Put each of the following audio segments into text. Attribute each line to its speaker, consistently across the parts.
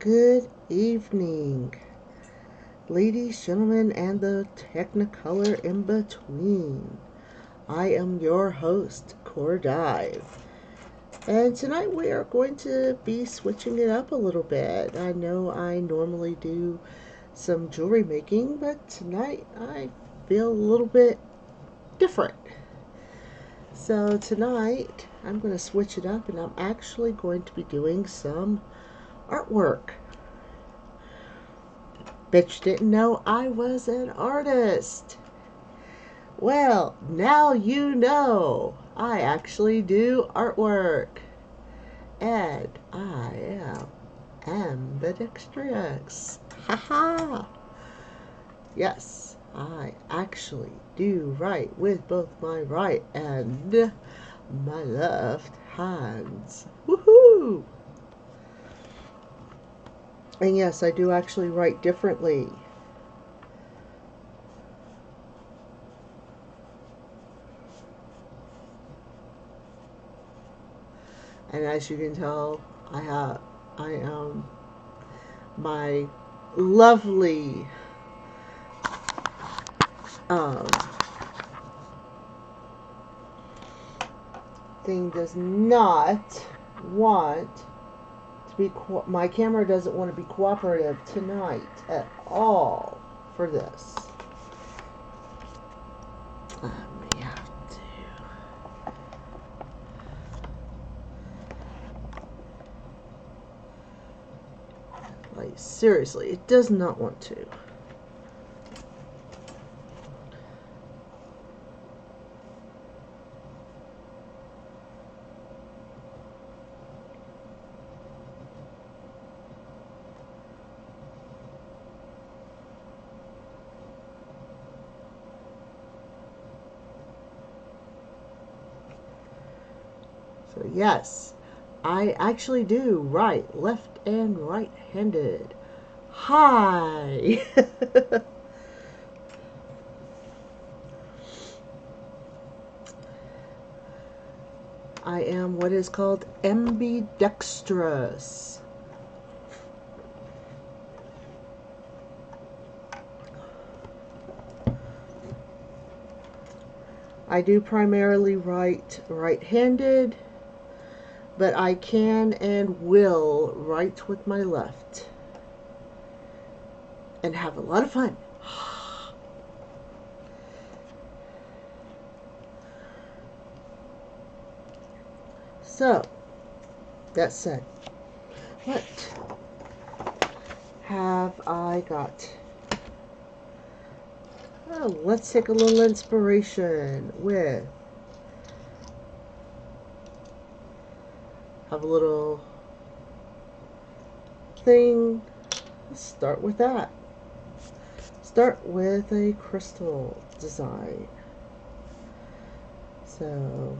Speaker 1: Good evening, ladies, gentlemen, and the technicolor in between. I am your host, Core Dive, and tonight we are going to be switching it up a little bit. I know I normally do some jewelry making, but tonight I feel a little bit different. So tonight I'm going to switch it up and I'm actually going to be doing some artwork. Bet you didn't know I was an artist. Well, now you know. I actually do artwork. And I am ambidextrous. Haha. Yes, I actually do write with both my right and my left hands. Woohoo! And yes, I do actually write differently. And as you can tell, I am my lovely um, thing does not want to be my camera doesn't want to be cooperative tonight at all for this. I may have to. Like, seriously, it does not want to. So yes, I actually do write left and right-handed. Hi! I am what is called ambidextrous. I do primarily write right-handed, but I can and will write with my left and have a lot of fun. So, that said, what have I got? Oh, let's take a little inspiration with have a little thing. Let's start with that. Start with a crystal design. So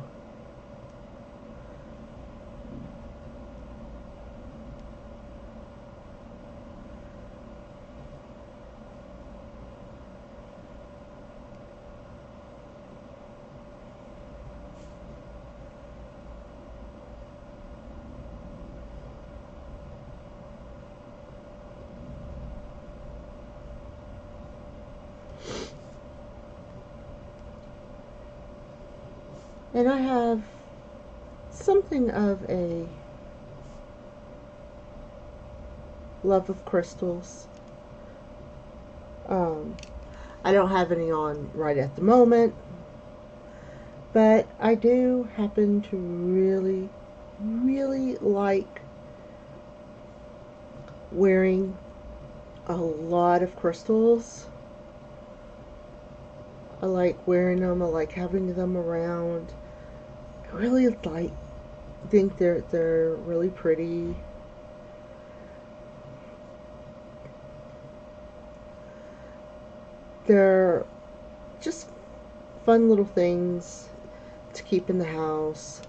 Speaker 1: and I have something of a love of crystals. I don't have any on right at the moment, but I do happen to really, really like wearing a lot of crystals. I like wearing them. I like having them around. I really think they're really pretty. They're just fun little things to keep in the house.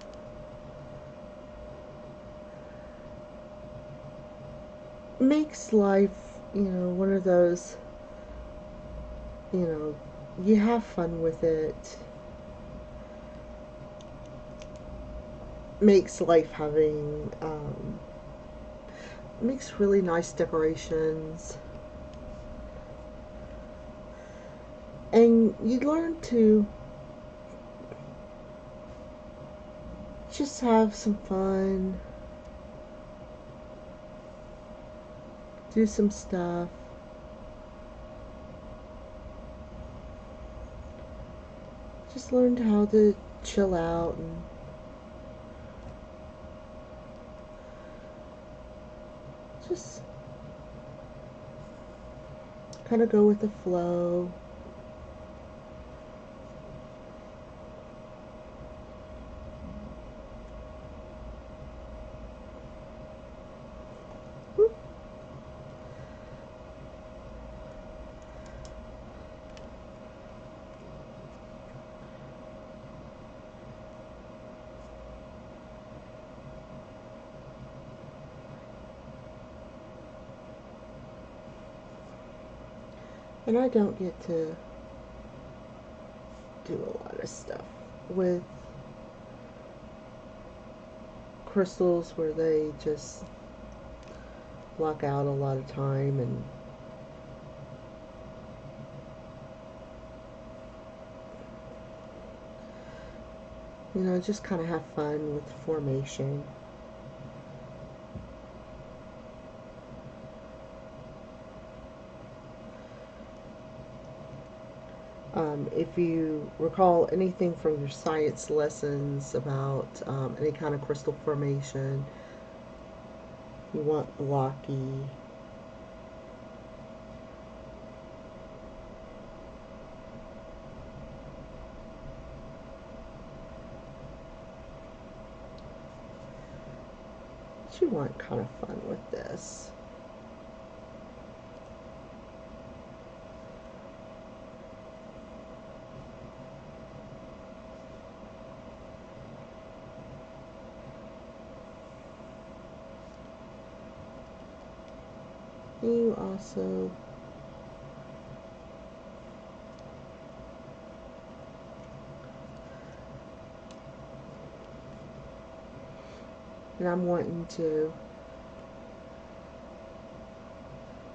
Speaker 1: Makes life, one of those, you have fun with it. Makes life having makes really nice decorations. And you learn to just have some fun, do some stuff. Just learned how to chill out and just kind of go with the flow. And I don't get to do a lot of stuff with crystals where they just block out a lot of time and just kind of have fun with formation. If you recall anything from your science lessons about any kind of crystal formation, you want blocky. But you want kind of fun with this. You also and I'm wanting to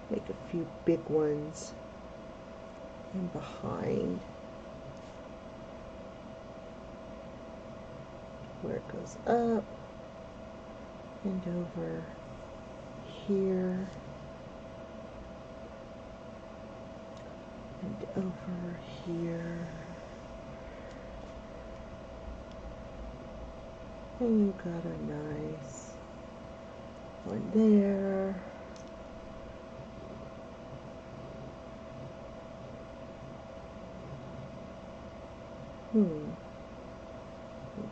Speaker 1: make a few big ones in behind where it goes up and over here. And over here. And you got a nice one there. You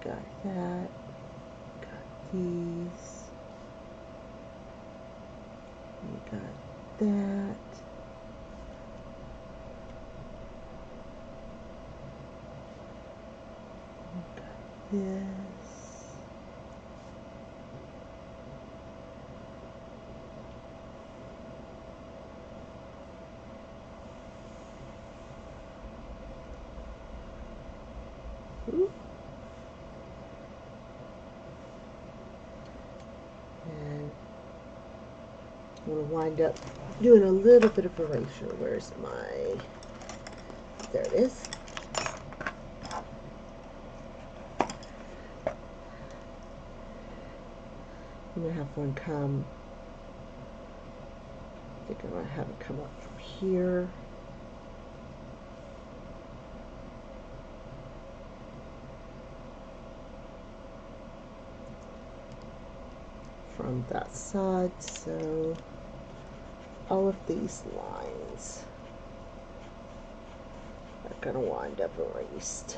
Speaker 1: got that. Got these. You got that. This. And I'm going to wind up doing a little bit of erasure. Where's my... There it is. I'm going to have one come, I think I'm going to have it come up from here. From that side, so all of these lines are going to wind up erased.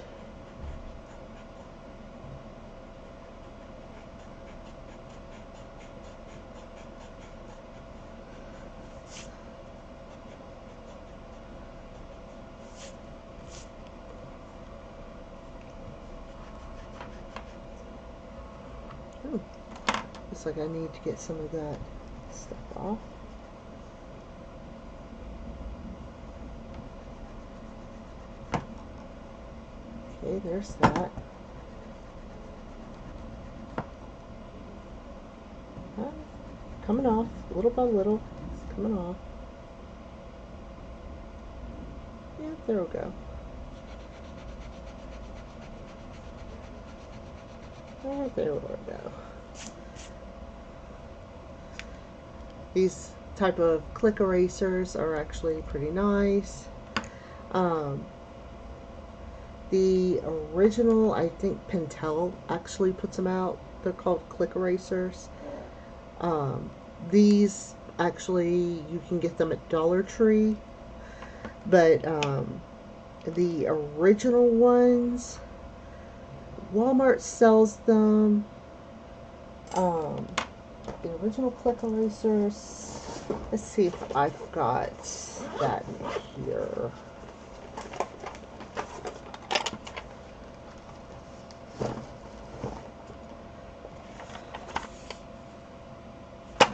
Speaker 1: Looks like I need to get some of that stuff off. Okay, there's that. coming off little by little. It's coming off. Yeah, there we go. Oh, there we go. These type of click erasers are actually pretty nice. The original, I think Pentel actually puts them out. They're called click erasers. These actually, you can get them at Dollar Tree, but the original ones, Walmart sells them. The original click erasers. Let's see if I've got that here.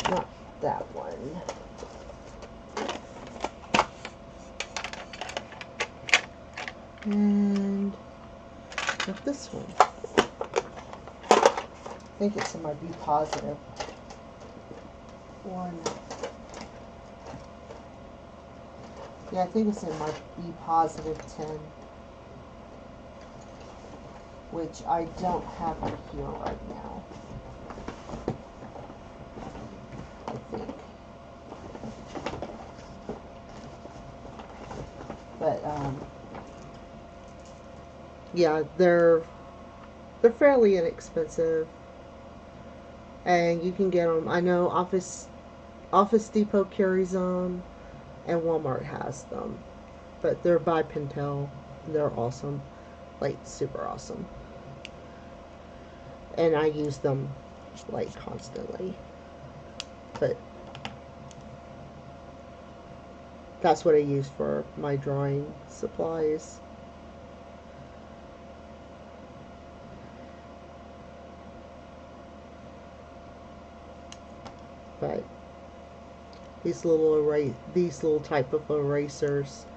Speaker 1: Not that one. And not this one. I think it's in my B positive one. Yeah, I think it's in my B positive 10, which I don't have it here right now. I think. But yeah, they're fairly inexpensive, and you can get them. I know Office Depot carries them, and Walmart has them, but they're by Pentel. They're awesome, like super awesome, and I use them like constantly. But that's what I use for my drawing supplies. But these little type of erasers,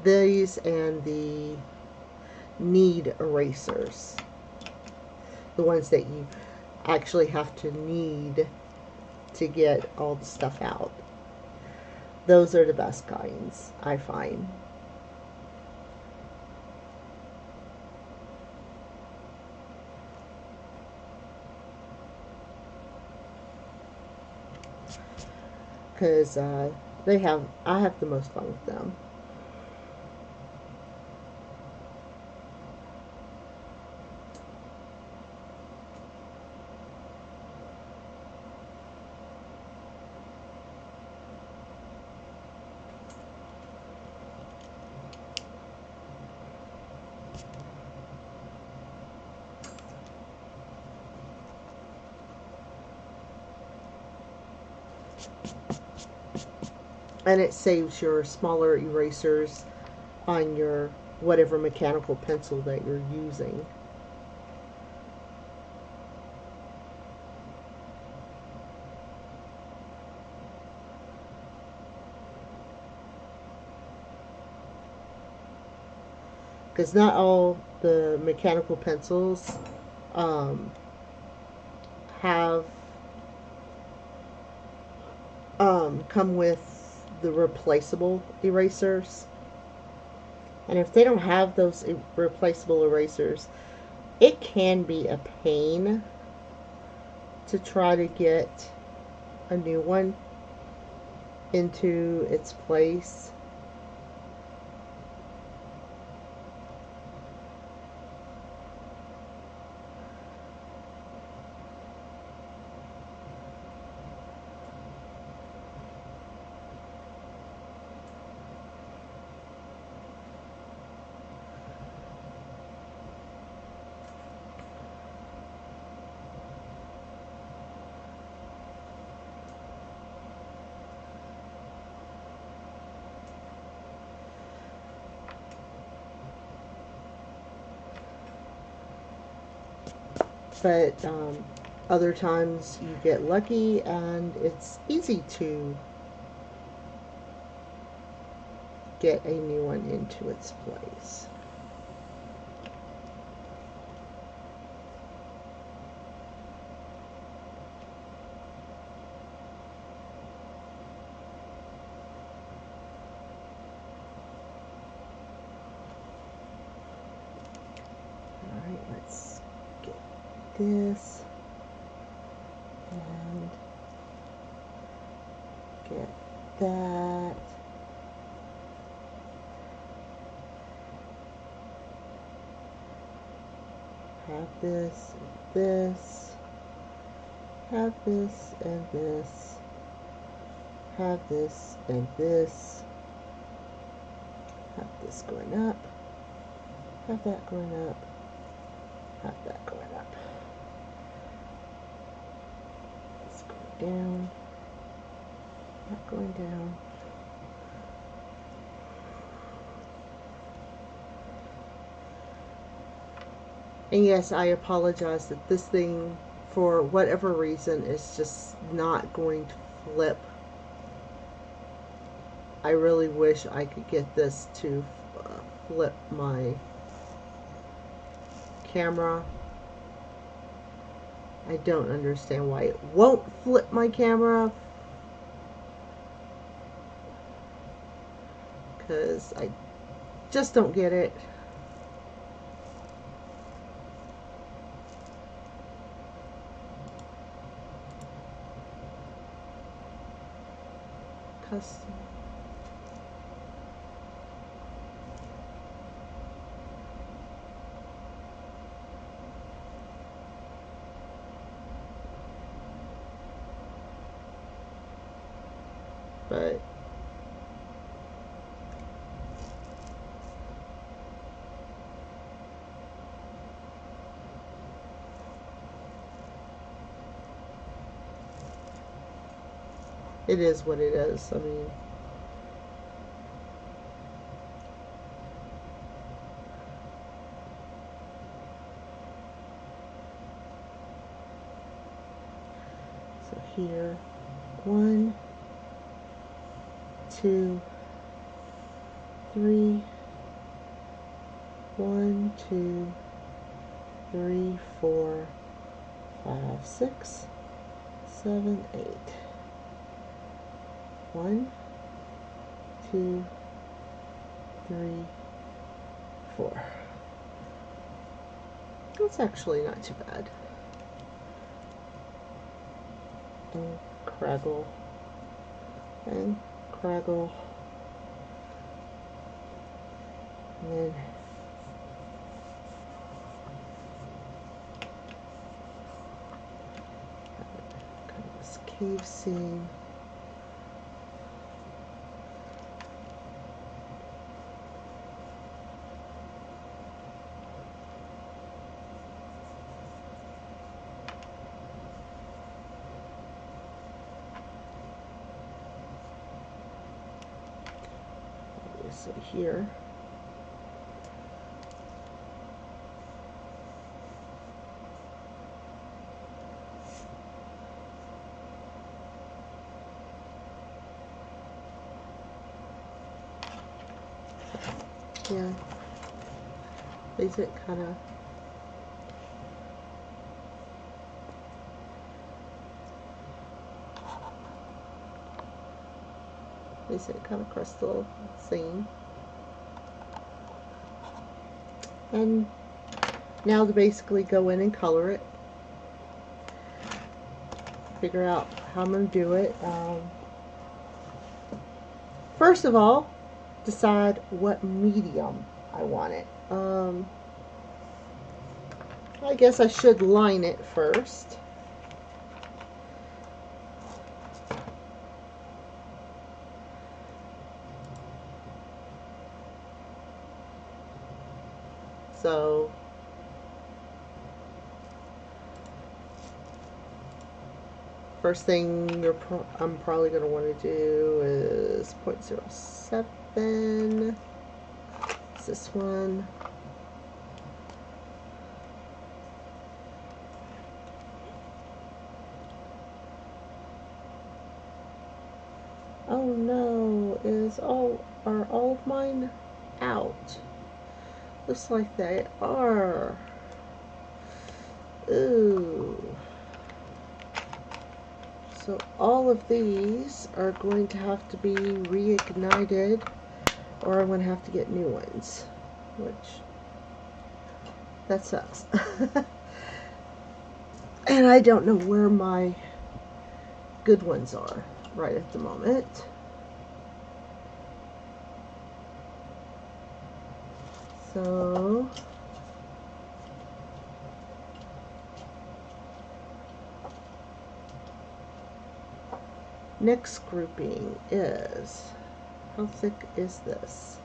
Speaker 1: these and the knead erasers, the ones that you actually have to knead to get all the stuff out, those are the best kinds, I find. Because I have the most fun with them. And it saves your smaller erasers on your whatever mechanical pencil that you're using. Because not all the mechanical pencils have come with the replaceable erasers. And if they don't have those replaceable erasers, it can be a pain to try to get a new one into its place. But other times you get lucky and it's easy to get a new one into its place. this and get that. Have this and this. Have this and this. Have this and this. Have this going up. Have that going up. Have that going up. This going down. That going down. And yes, I apologize that this thing, for whatever reason, is just not going to flip. I really wish I could get this to flip my camera. I don't understand why it won't flip my camera, because I just don't get it. Custom. But it is what it is. I mean, so here, 1, 2, 3, 1, 2, 3, 4, 5, 6, 7, 8. 1, 2, 3, 4. That's actually not too bad. And craggle. And craggle. And then kind of this cave scene. So here, yeah, is it kind of crystal scene. And now to basically go in and color it, figure out how I'm going to do it. First of all, decide what medium I want it. I guess I should line it first. So first thing I'm probably going to want to do is 0.07. It's this one. Oh no, are all of mine out? Looks like they are. Ooh. So all of these are going to have to be reignited, or I'm going to have to get new ones, which that sucks. And I don't know where my good ones are right at the moment. So next grouping is, how thick is this?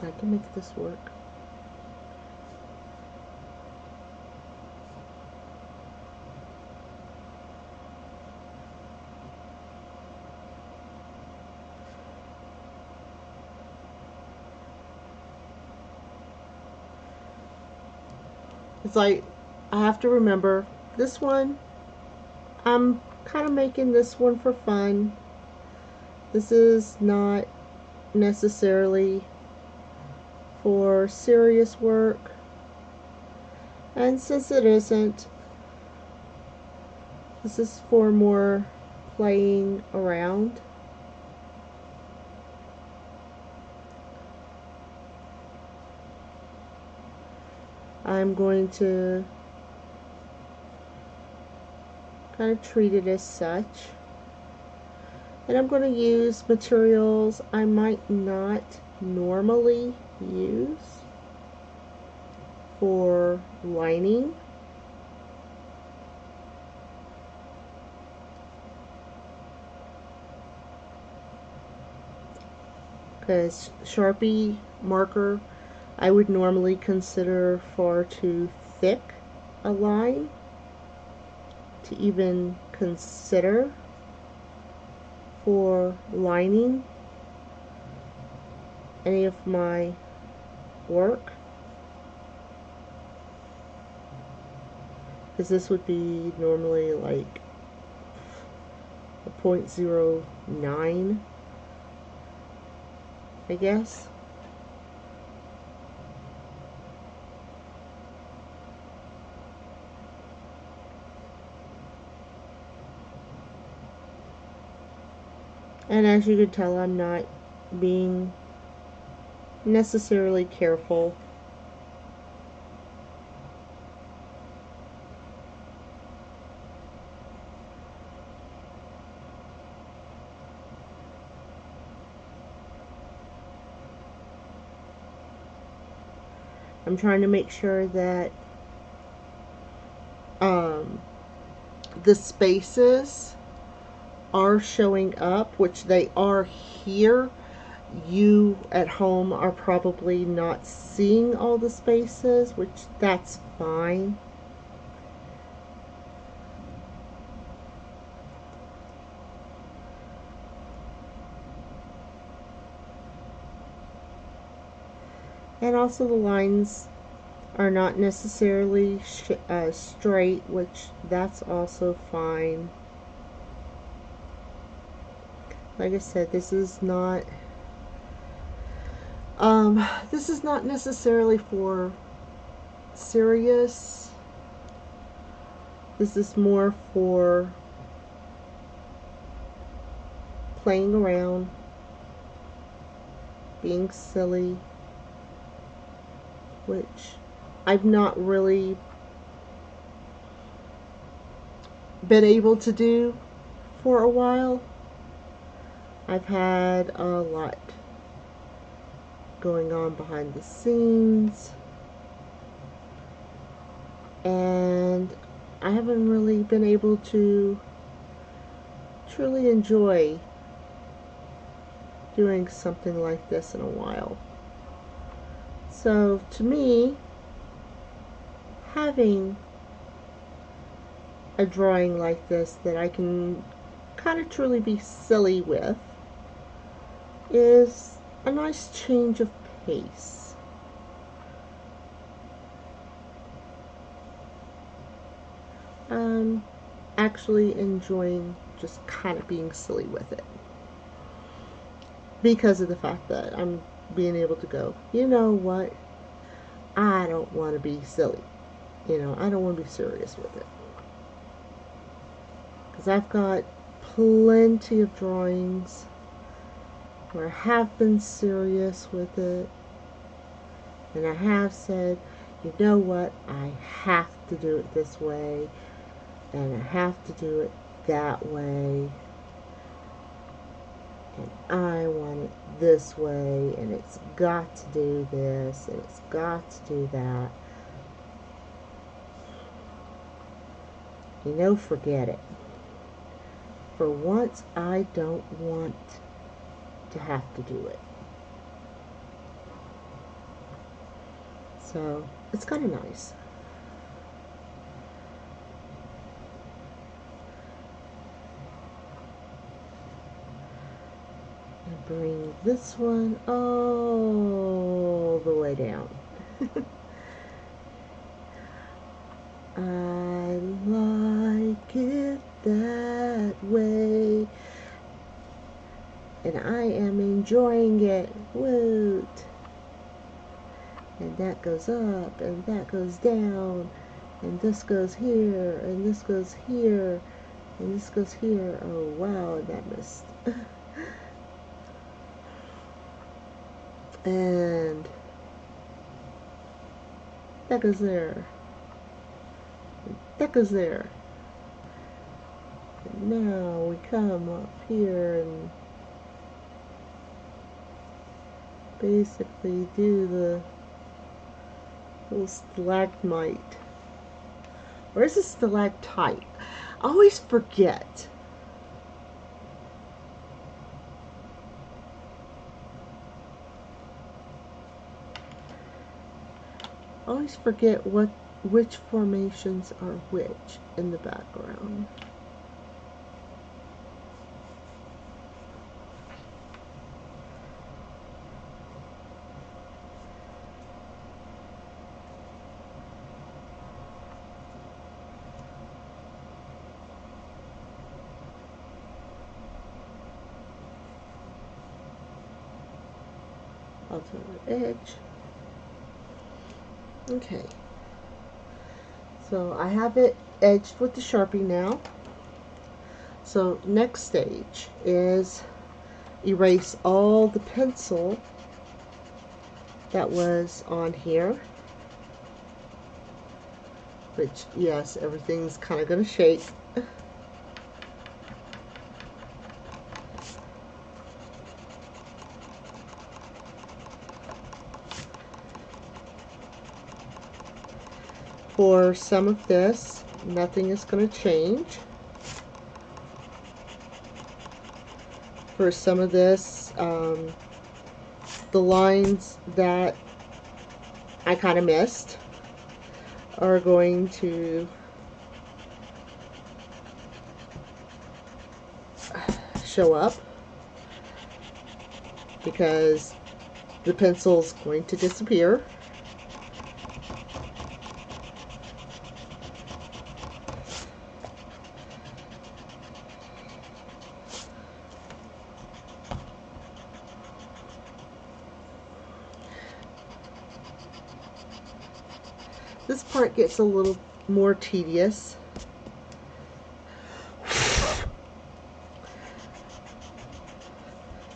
Speaker 1: I can make this work. It's like, I have to remember this one, I'm kind of making this one for fun. This is not necessarily for serious work. And since it isn't, this is for more playing around. I'm going to kind of treat it as such. And I'm going to use materials I might not normally use for lining. Because Sharpie marker I would normally consider far too thick a line to even consider for lining any of my work, because this would be normally like a 0.09, I guess. And as you can tell, I'm not being necessarily careful. I'm trying to make sure that the spaces are showing up, which they are here. You at home are probably not seeing all the spaces, which that's fine. And also the lines are not necessarily straight, which that's also fine. Like I said, this is not necessarily for serious. This is more for playing around, being silly, which I've not really been able to do for a while. I've had a lot going on behind the scenes, and I haven't really been able to truly enjoy doing something like this in a while. So to me, having a drawing like this that I can kind of truly be silly with is a nice change of pace. I'm actually enjoying just kind of being silly with it, because of the fact that I'm being able to go, you know what, I don't want to be silly. I don't want to be serious with it. Because I've got plenty of drawings where I have been serious with it, and I have said, you know what, I have to do it this way, and I have to do it that way, and I want it this way, and it's got to do this, and it's got to do that. You know, forget it. For once, I don't want to have to do it. So, it's kind of nice. And bring this one all the way down. I like it that way, and I am enjoying it. Woot! And that goes up, and that goes down, and this goes here, and this goes here, and this goes here. Oh wow, that missed. And that goes there. That goes there. And now we come up here and basically do the little stalagmite. Or is it stalactite? I always forget. I always forget which formations are which in the background. Outside edge. Okay. So I have it edged with the Sharpie now. So next stage is erase all the pencil that was on here. Which, yes, everything's kind of going to shake. For some of this, nothing is going to change. For some of this, the lines that I kind of missed are going to show up because the pencil's going to disappear. This part gets a little more tedious.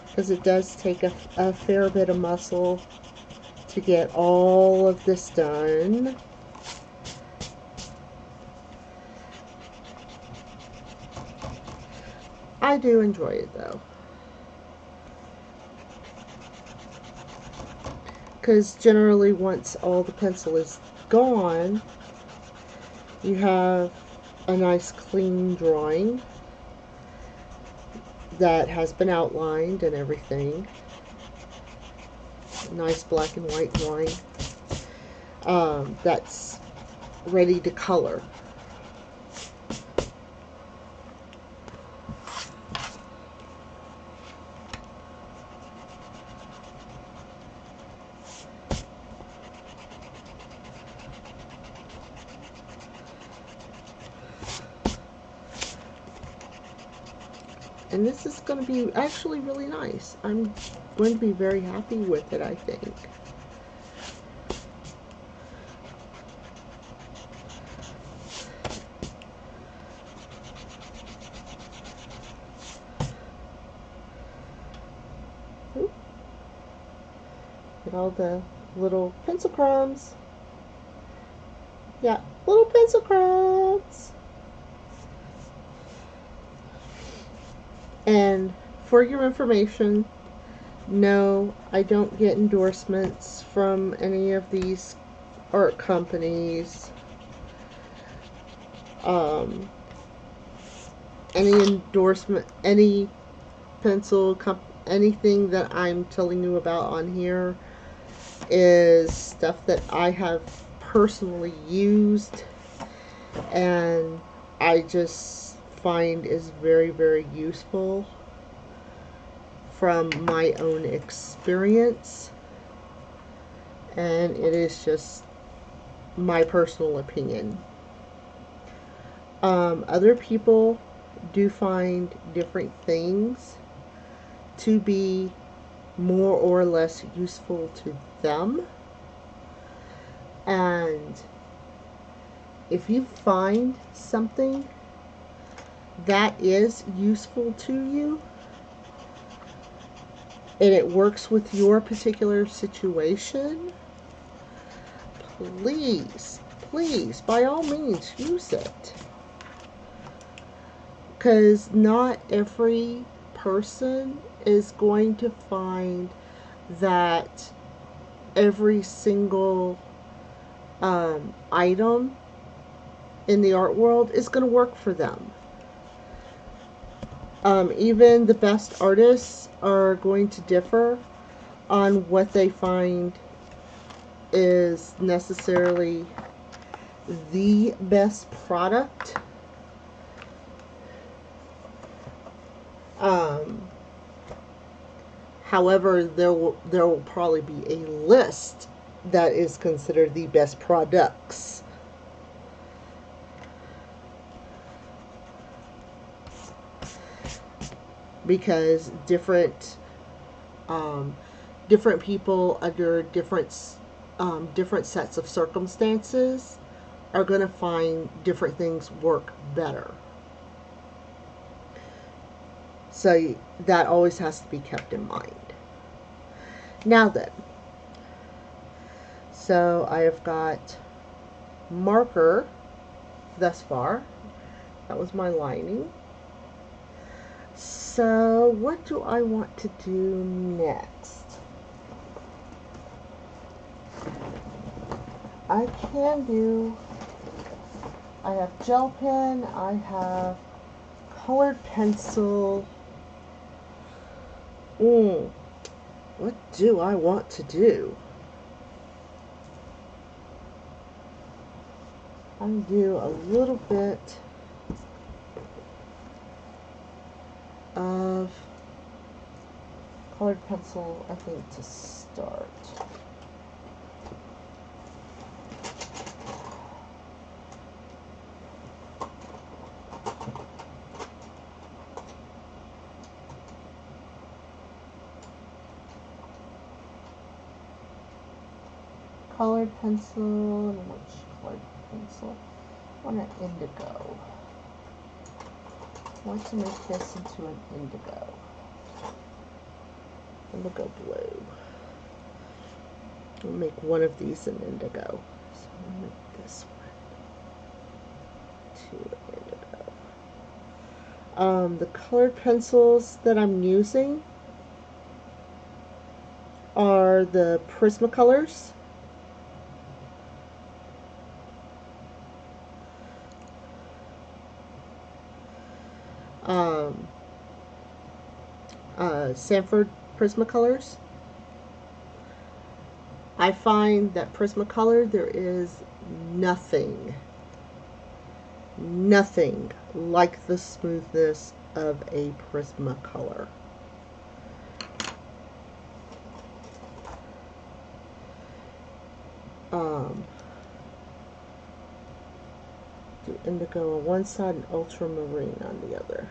Speaker 1: Because it does take a fair bit of muscle to get all of this done. I do enjoy it though. Because generally once all the pencil is gone, you have a nice clean drawing that has been outlined and everything. Nice black and white drawing that's ready to color. And this is going to be actually really nice. I'm going to be very happy with it, I think. Get all the little pencil crumbs. Yeah, little pencil crowns. And for your information, no, I don't get endorsements from any of these art companies. Any endorsement, any anything that I'm telling you about on here is stuff that I have personally used and I just find is very, very useful from my own experience, and it is just my personal opinion. Other people do find different things to be more or less useful to them, and if you find something that is useful to you and it works with your particular situation, please, by all means, use it. Because not every person is going to find that every single item in the art world is going to work for them. Even the best artists are going to differ on what they find is necessarily the best product. However, there will probably be a list that is considered the best products. Because different people under different sets of circumstances are going to find different things work better. So that always has to be kept in mind. Now then, so I have got marker thus far. That was my lining. So what do I want to do next? I have gel pen, I have colored pencil. What do I want to do? I'm going to do a little bit of colored pencil, I think, to start. Colored pencil, and which colored pencil? I want an indigo. I want to make this into an indigo. Indigo blue. I'll make one of these an indigo. So I'll make this one to indigo. The colored pencils that I'm using are the Prismacolors. Sanford Prismacolors. I find that Prismacolor, there is nothing like the smoothness of a Prismacolor. Do indigo on one side and ultramarine on the other.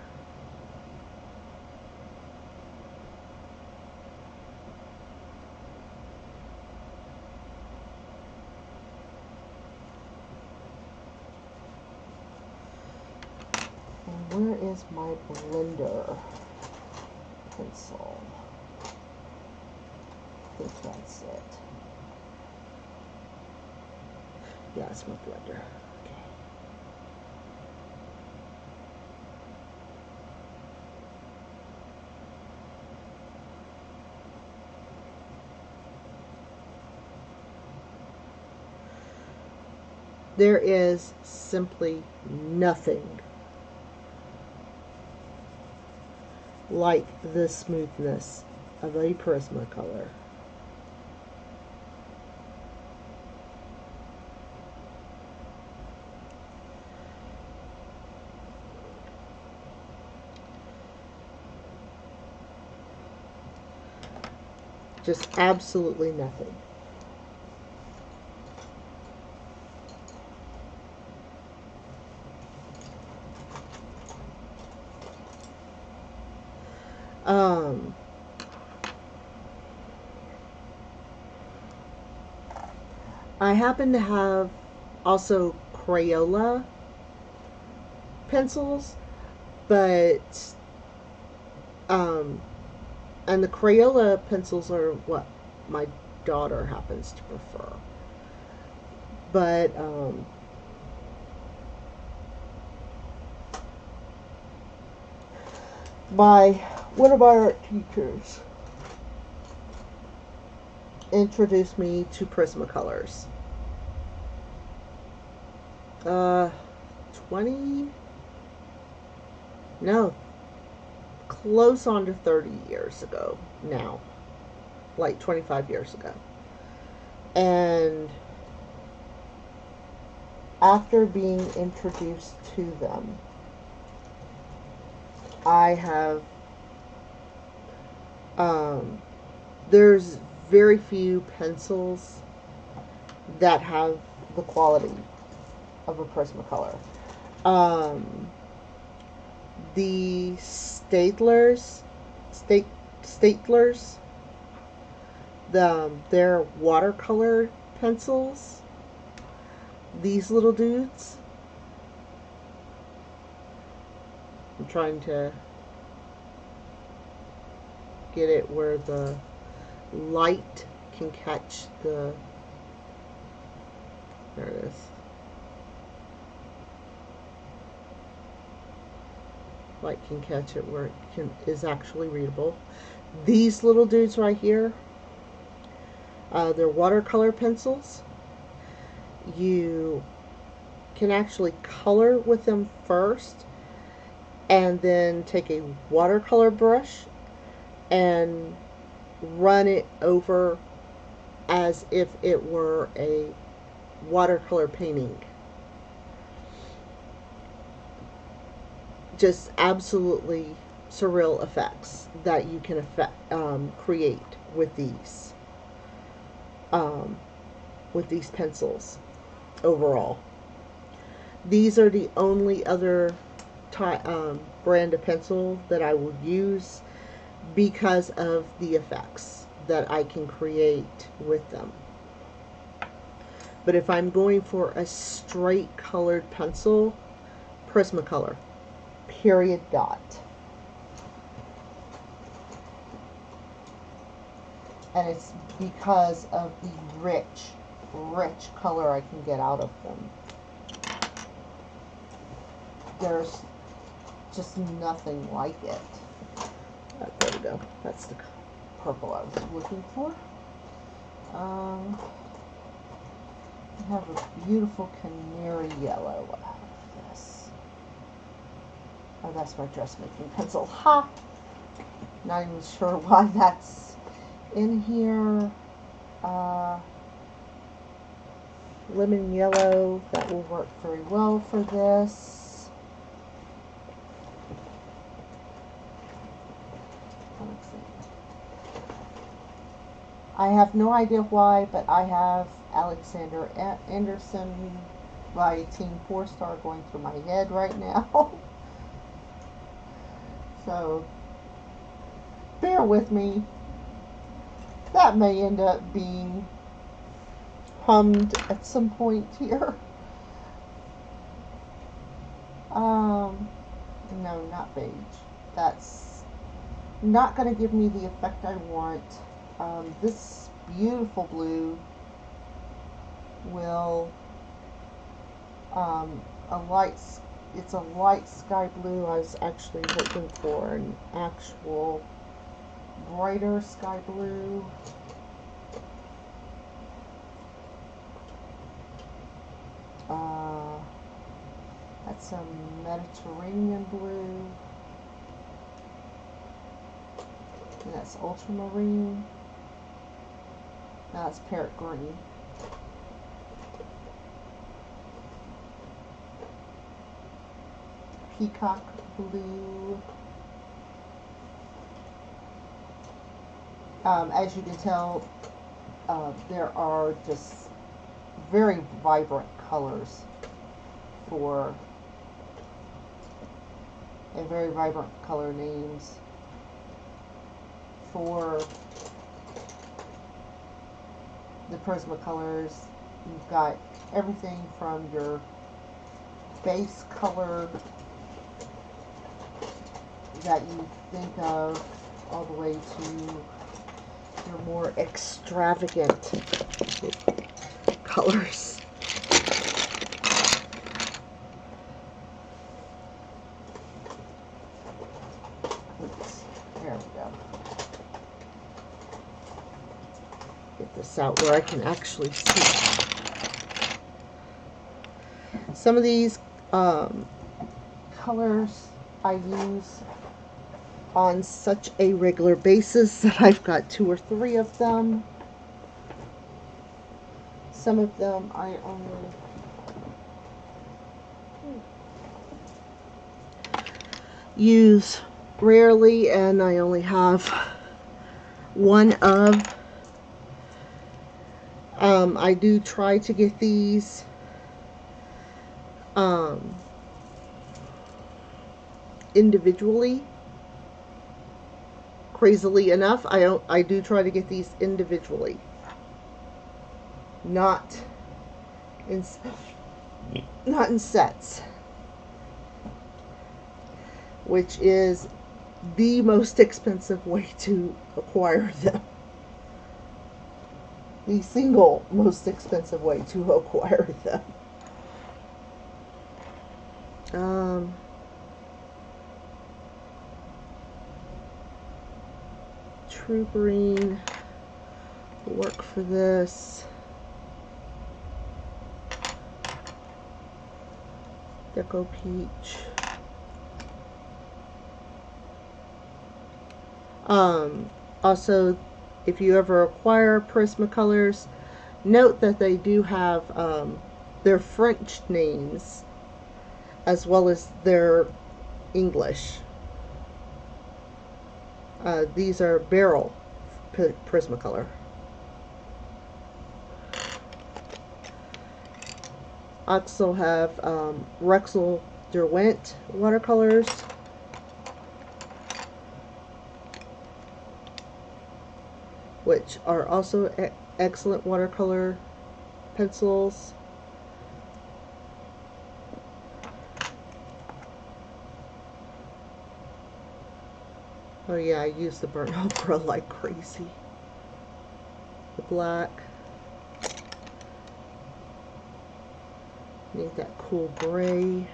Speaker 1: And where is my blender pencil? I think that's it. Yeah, it's my blender. Okay. There is simply nothing like the smoothness of a Prismacolor. Just absolutely nothing. I happen to have also Crayola pencils, but and the Crayola pencils are what my daughter happens to prefer. But my one of our art teachers introduced me to Prismacolors. 20, no, close on to 30 years ago now, like 25 years ago. And after being introduced to them, I have, there's very few pencils that have the quality of a Prismacolor. The Staedtlers, their watercolor pencils, these little dudes. I'm trying to get it where the light can catch the, there it is. Light can catch it where it is actually readable. These little dudes right here, they're watercolor pencils. You can actually color with them first and then take a watercolor brush and run it over as if it were a watercolor painting. Just absolutely surreal effects that you can create with these pencils overall. These are the only other brand of pencil that I would use because of the effects that I can create with them. But if I'm going for a straight colored pencil, Prismacolor. Period. Dot. And it's because of the rich color I can get out of them. There's just nothing like it. There we go. That's the purple I was looking for. I have a beautiful canary yellow out of this. Oh, that's my dressmaking pencil. Ha! Not even sure why that's in here. Lemon yellow, that will work very well for this. I have no idea why, but I have Alexander Anderson by Team 4-Star going through my head right now. So, bear with me. That may end up being hummed at some point here. No, not beige. That's not going to give me the effect I want. This beautiful blue will a light, it's a light sky blue. I was actually looking for an actual brighter sky blue. That's a Mediterranean blue. And that's ultramarine. Now it's parrot green. Peacock blue. As you can tell, there are just very vibrant colors for and very vibrant color names for the Prismacolors. You've got everything from your base color that you think of all the way to your more extravagant colors. There we go. Get this out where I can actually see. Some of these colors I use on such a regular basis that I've got 2 or 3 of them. Some of them I only use rarely, and I only have one of. I do try to get these individually. Crazily enough, I do try to get these individually, not in sets, which is the most expensive way to acquire them. The single most expensive way to acquire them. True green will work for this. Deco peach. Also, if you ever acquire Prismacolors, note that they do have their French names as well as their English. These are Barrel Prismacolor. I also have Rexel Derwent watercolors. Which are also excellent watercolor pencils. Oh yeah, I use the burnt ochre like crazy. The black. Need that cool gray.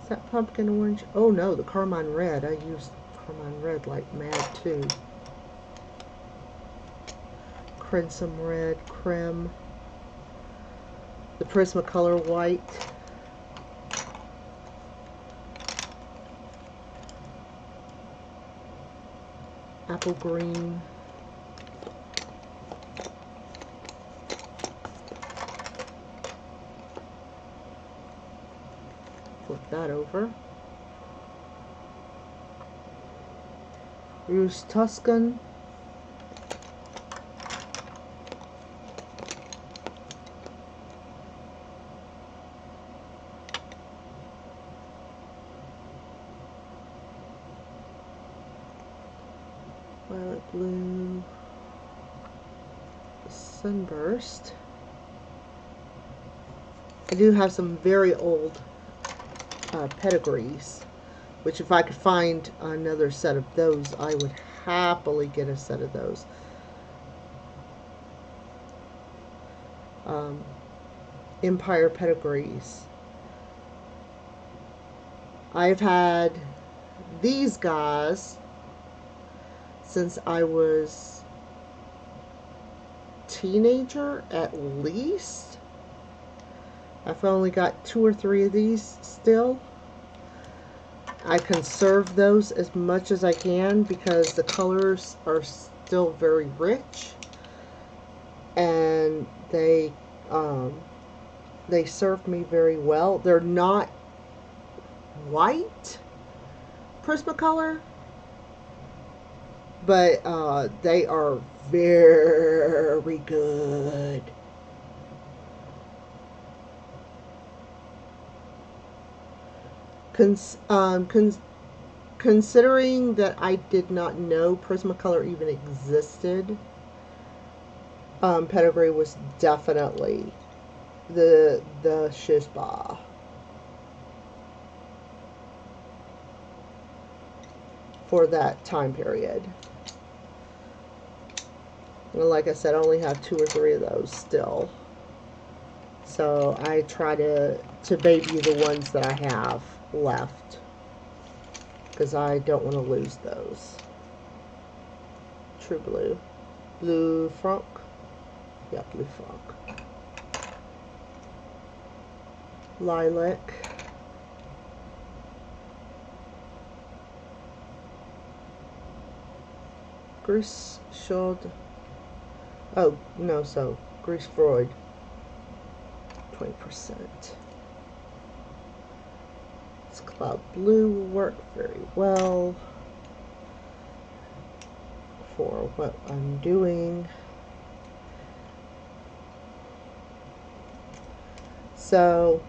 Speaker 1: Is that pumpkin orange? Oh no, the carmine red. I use carmine red like mad too. Crimson red, creme. The Prismacolor white. Apple green. Flip that over. Rouge Tuscan. Violet blue. Sunburst. I do have some very old pedigrees, which if I could find another set of those, I would happily get a set of those. Empire pedigrees. I've had these guys since I was teenager at least. I've only got 2 or 3 of these still. I conserve those as much as I can because the colors are still very rich, and they serve me very well. They're not white Prismacolor, but they are very good. Considering that I did not know Prismacolor even existed, Pedigree was definitely the Shizbah. For that time period. And like I said, I only have 2 or 3 of those still. So I try to baby the ones that I have left, because I don't want to lose those. True Blue. Blue Franc. Yeah, Blue Franc. Lilac. Gris Chaud. Oh, no, so Gris Freud. 20%. This Cloud Blue will work very well for what I'm doing. So,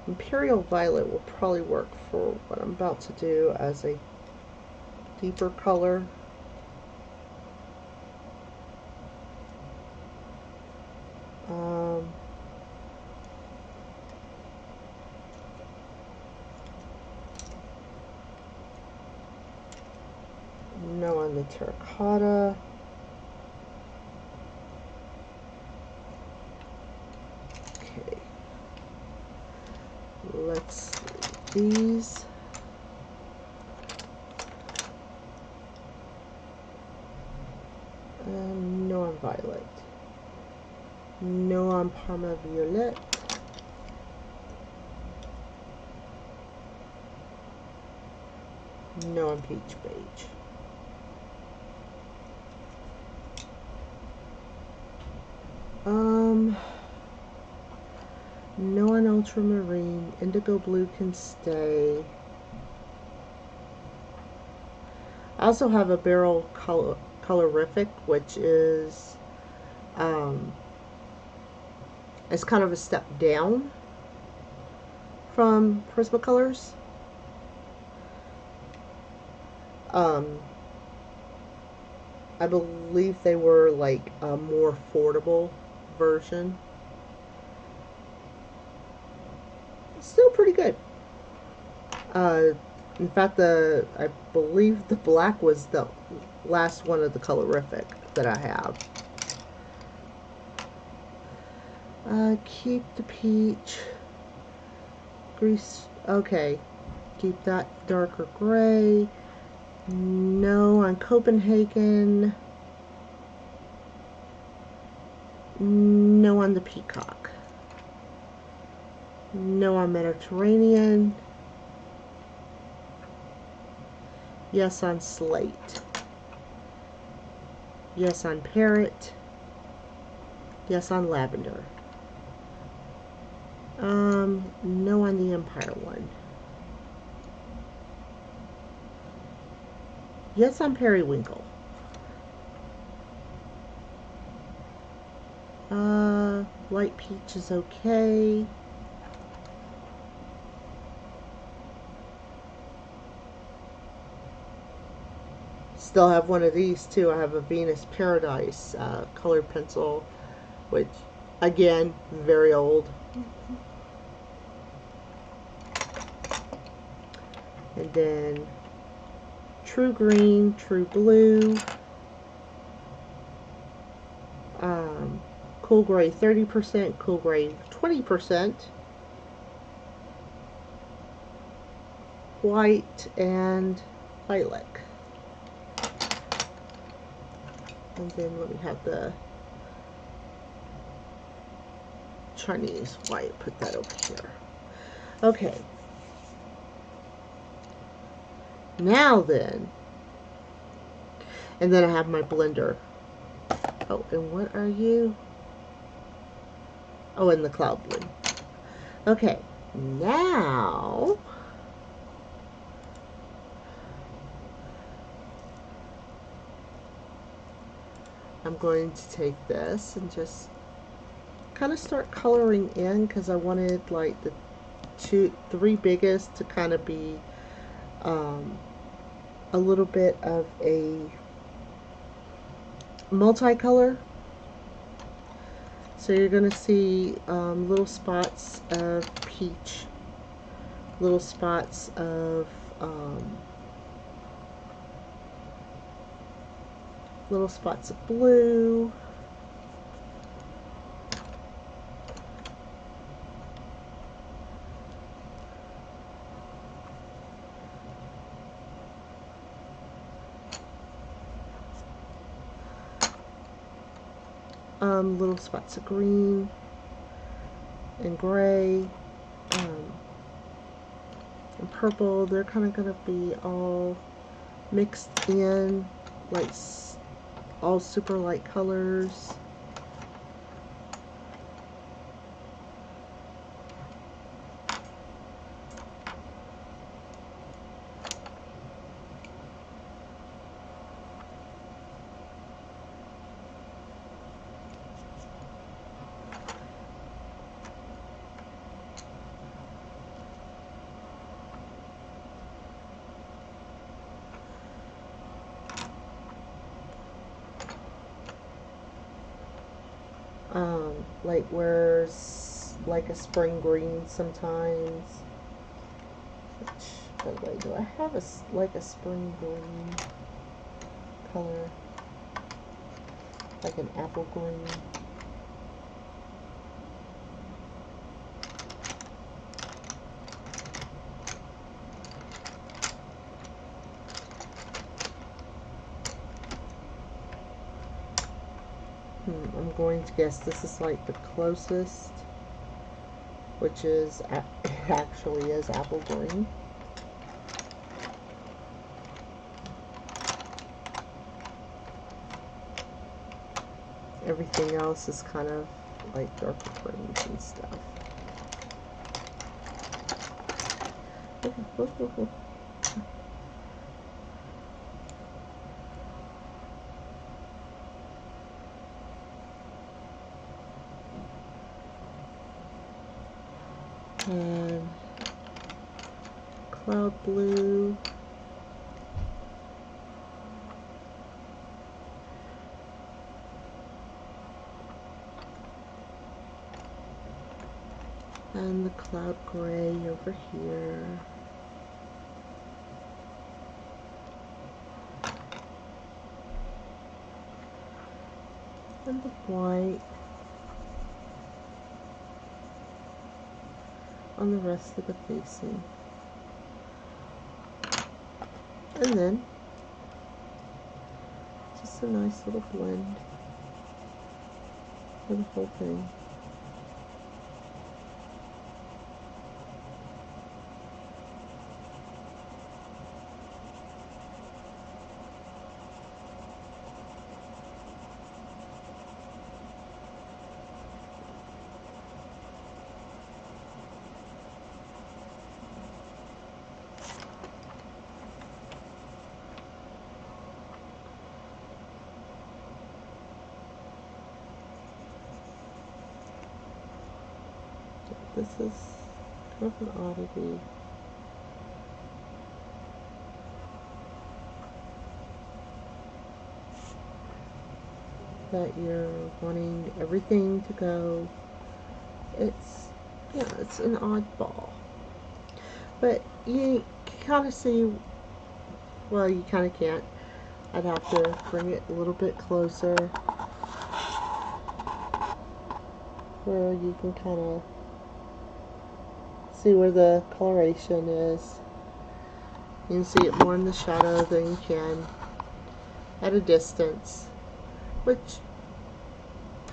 Speaker 1: Imperial Violet will probably work for what I'm about to do as a deeper color. No on the terracotta. Okay. Let's see these. No on Violet. No on Parma Violet. No on Peach Beige. No on Ultramarine. Indigo Blue can stay. I also have a Barrel Colorific, which is it's kind of a step down from Prismacolors. I believe they were like a more affordable version. Still pretty good. In fact, I believe the black was the last one of the colorific that I have. Keep the peach. Grease. Okay. Keep that darker gray. No on Copenhagen. No on the Peacock. No on Mediterranean. Yes on Slate. Yes on Parrot. Yes on Lavender. No on the Empire one. Yes on Periwinkle. Light peach is okay. Still have one of these too. I have a Venus Paradise colored pencil, which again, very old. And then True Green, True Blue, cool gray 30%, cool gray 20%, white and lilac. And then let me have the Chinese white, put that over here. Okay. Now then, and then I have my blender. Oh, and what are you? Oh, and the cloud blue. Okay, now I'm going to take this and just kind of start coloring in, because I wanted like the three biggest to kind of be a little bit of a multicolor. So you're going to see little spots of peach, little spots of blue, little spots of green and gray and purple. They're kind of going to be all mixed in, like all super light colors. Like where's like a spring green sometimes. Which, by the way, do I have like a spring green color? Like an apple green. I'm going to guess this is like the closest, which is, it actually is apple green. Everything else is kind of like darker greens and stuff. And cloud blue. And the cloud gray over here. And the white on the rest of the facing. And then just a nice little blend for the whole thing. This is kind of an oddity. That you're wanting everything to go. It's, yeah, it's an oddball. But you kind of see, well, you kind of can't. I'd have to bring it a little bit closer. where you can kind of see where the coloration is. You can see it more in the shadow than you can at a distance, which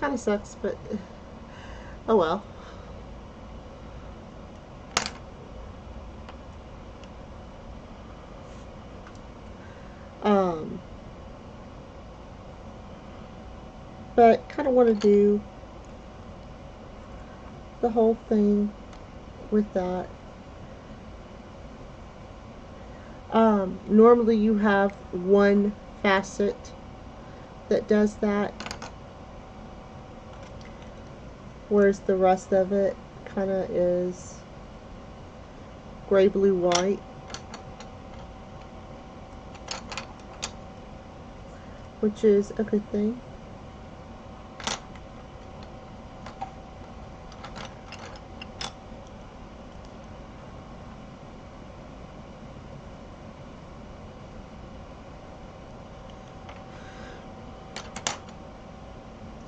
Speaker 1: kind of sucks, but oh well. But kind of want to do the whole thing with that. Normally you have one facet that does that, whereas the rest of it kind of is gray, blue, white, which is a good thing.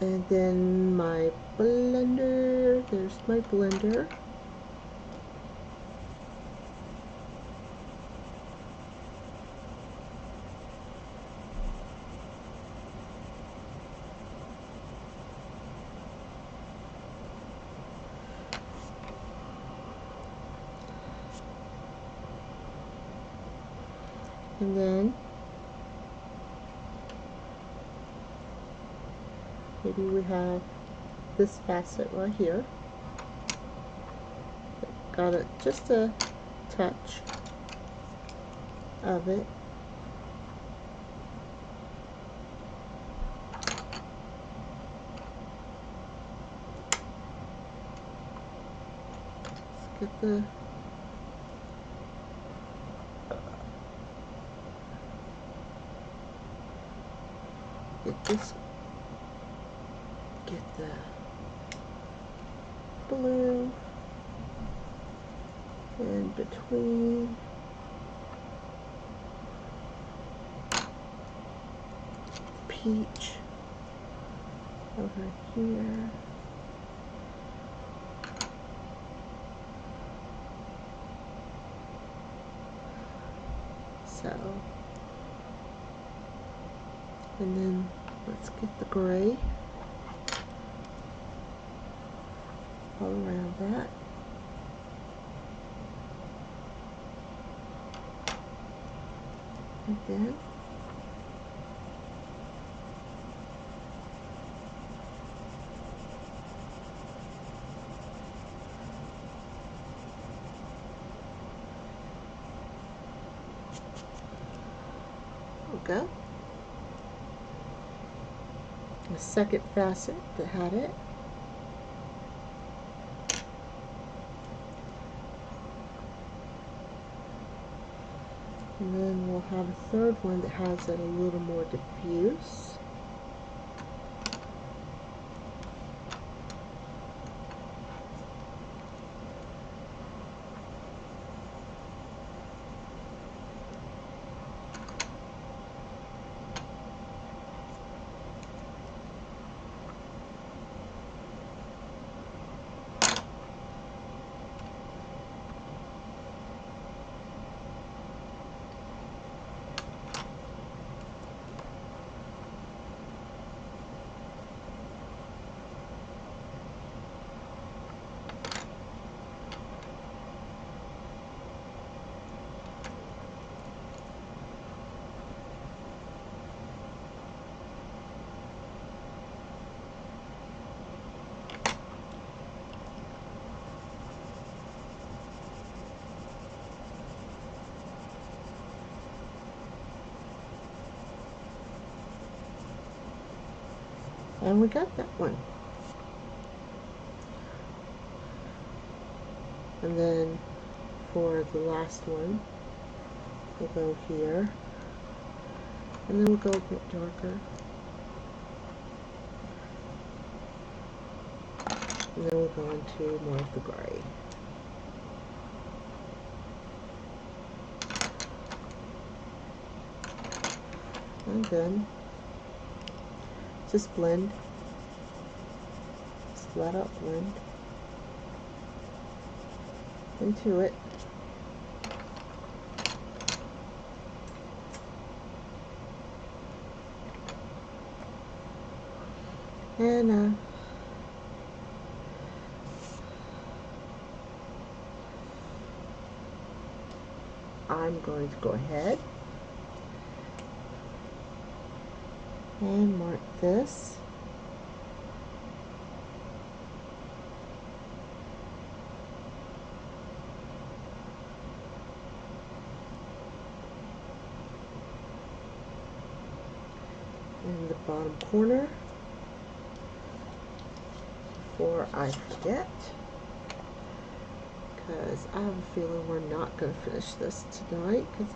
Speaker 1: And then my blender, there's my blender. And then maybe we have this facet right here. Got it, just a touch of it. Let's get the get the blue in between. Peach over here. So, and then let's get the gray all around that. And then go. A second facet that had it. And then we'll have a third one that has it a little more diffuse. And we got that one. And then for the last one, we'll go here. And then we'll go a bit darker. And then we'll go into more of the gray. And then just blend let it blend into it. And I'm going to go ahead and mark this. In the bottom corner before I forget, because I have a feeling we're not going to finish this tonight because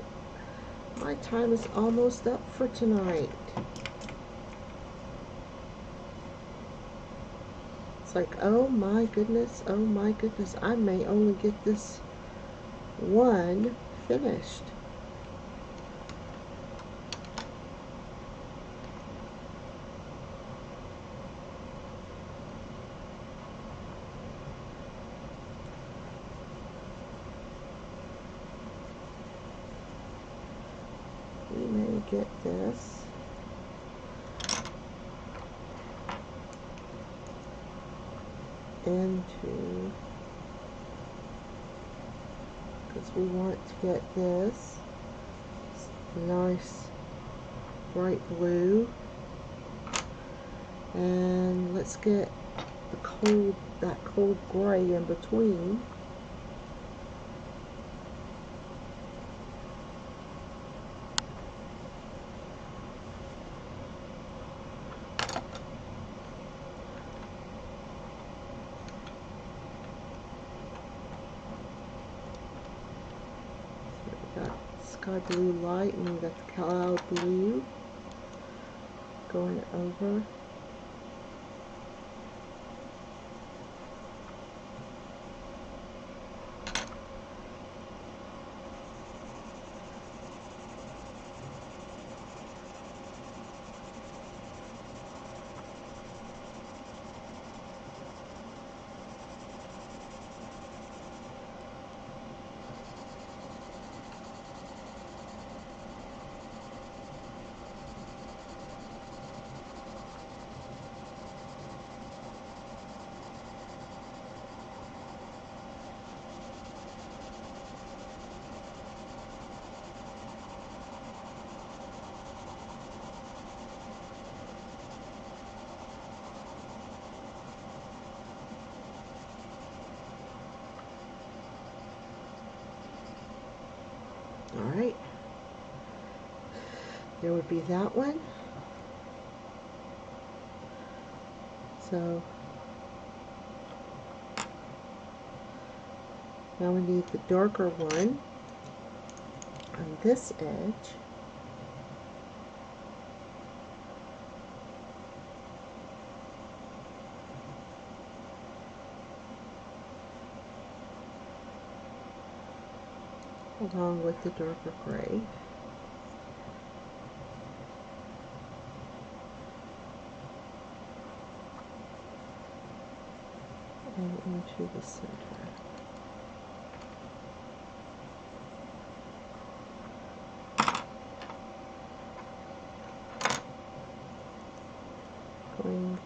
Speaker 1: my time is almost up for tonight. It's like, oh my goodness, I may only get this one finished. We may get this. Into, because we want to get this nice bright blue, and let's get that cold gray in between. Sky blue light, and we got the cloud blue going over. Alright, there would be that one. So now we need the darker one on this edge. Along with the darker gray. And into the center. Going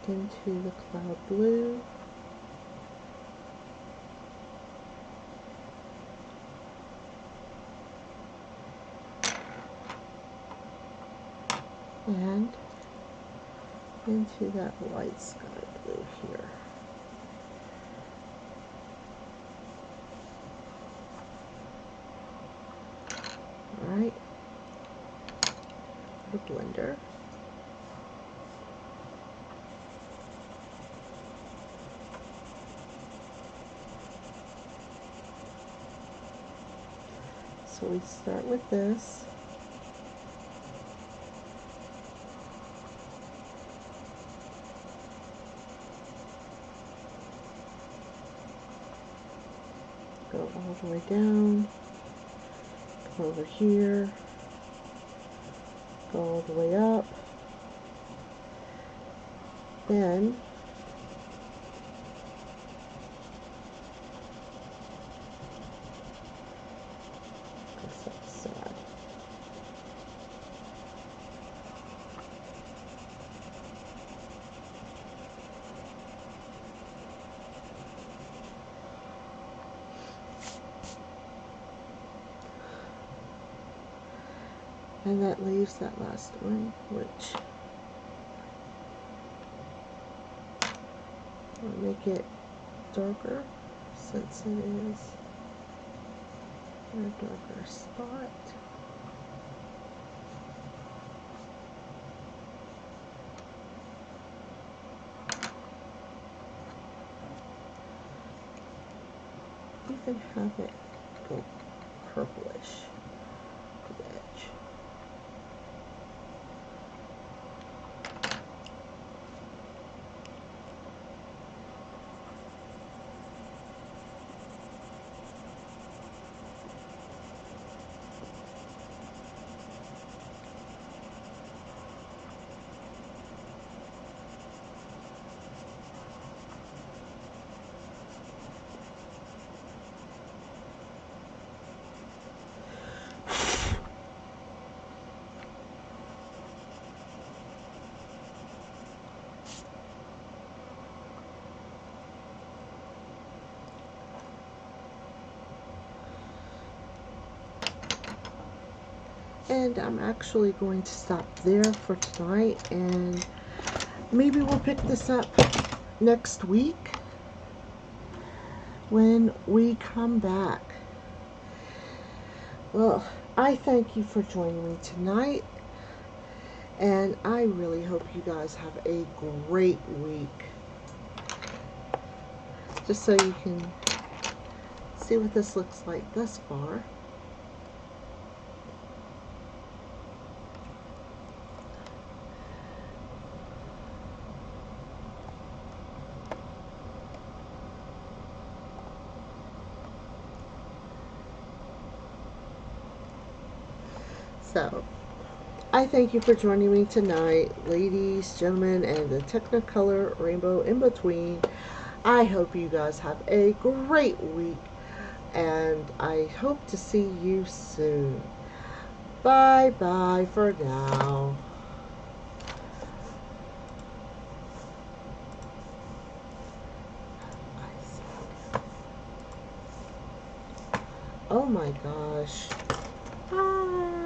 Speaker 1: into the cloud blue. And into that light sky blue here. Alright, the blender. So we start with this. Go all the way down, come over here, go all the way up, then And that leaves that last one, which will make it darker since it is a darker spot. You can have it go purplish to the edge. And I'm actually going to stop there for tonight, and maybe we'll pick this up next week when we come back. Well, I thank you for joining me tonight, and I really hope you guys have a great week. Just so you can see what this looks like thus far. So, I thank you for joining me tonight, ladies, gentlemen, and the Technicolor Rainbow in Between. I hope you guys have a great week, and I hope to see you soon. Bye-bye for now. Oh my gosh. Bye.